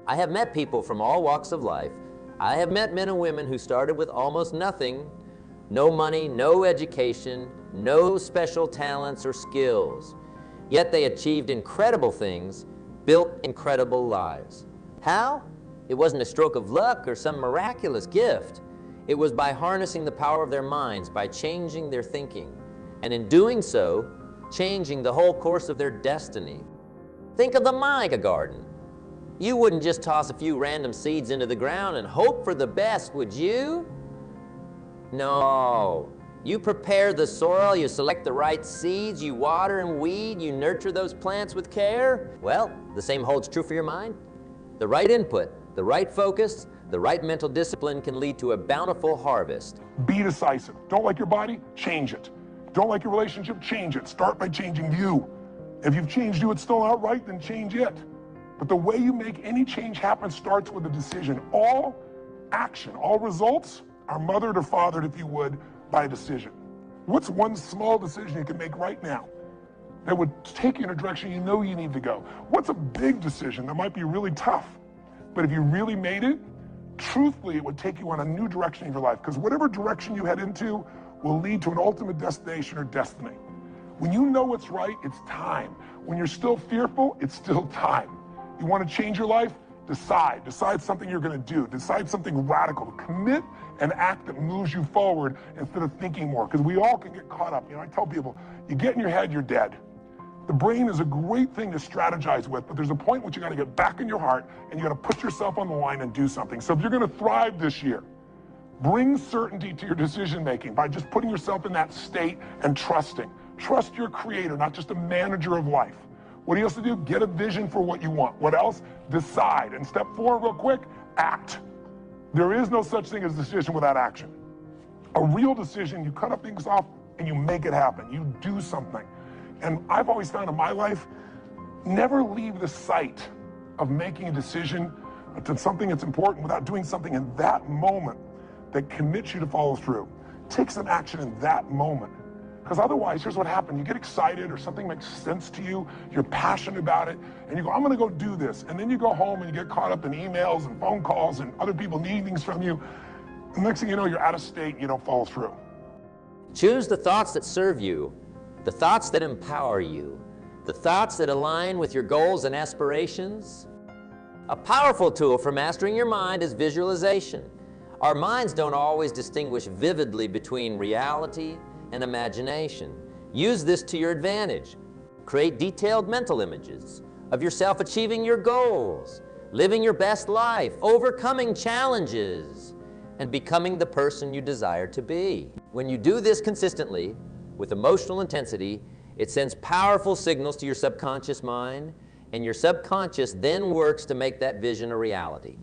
I have met people from all walks of life. I have met men and women who started with almost nothing, no money, no education, no special talents or skills. Yet they achieved incredible things, built incredible lives. How? It wasn't a stroke of luck or some miraculous gift. It was by harnessing the power of their minds, by changing their thinking, and in doing so, changing the whole course of their destiny. Think of the mica garden. You wouldn't just toss a few random seeds into the ground and hope for the best, would you? No. You prepare the soil, you select the right seeds, you water and weed, you nurture those plants with care. Well, the same holds true for your mind. The right input, the right focus, the right mental discipline can lead to a bountiful harvest. Be decisive. Don't like your body? Change it. Don't like your relationship? Change it. Start by changing you. If you've changed you, it's still not right, then change it. But the way you make any change happen starts with a decision. All action, all results are mothered or fathered, if you would, by a decision. What's one small decision you can make right now that would take you in a direction you know you need to go? What's a big decision that might be really tough, but if you really made it, truthfully, it would take you on a new direction in your life, because whatever direction you head into will lead to an ultimate destination or destiny. When you know what's right, it's time. When you're still fearful, it's still time. You want to change your life? Decide. Decide something you're going to do. Decide something radical. Commit an act that moves you forward instead of thinking more, because we all can get caught up. You know, I tell people, you get in your head, you're dead. The brain is a great thing to strategize with, but there's a point which you got to get back in your heart and you got to put yourself on the line and do something. So if you're going to thrive this year, bring certainty to your decision making by just putting yourself in that state and trusting. Trust your creator, not just a manager of life. What do you have to do? Get a vision for what you want. What else? Decide. And step 4, real quick, act. There is no such thing as decision without action. A real decision, you cut up things off and you make it happen. You do something. And I've always found in my life, never leave the sight of making a decision to something that's important without doing something in that moment that commits you to follow through. Take some action in that moment. Because otherwise, here's what happens. You get excited or something makes sense to you, you're passionate about it, and you go, I'm going to go do this. And then you go home and you get caught up in emails and phone calls and other people needing things from you. And next thing you know, you're out of state and you don't follow through. Choose the thoughts that serve you, the thoughts that empower you, the thoughts that align with your goals and aspirations. A powerful tool for mastering your mind is visualization. Our minds don't always distinguish vividly between reality and imagination. Use this to your advantage. Create detailed mental images of yourself achieving your goals, living your best life, overcoming challenges, and becoming the person you desire to be. When you do this consistently, with emotional intensity, it sends powerful signals to your subconscious mind, and your subconscious then works to make that vision a reality.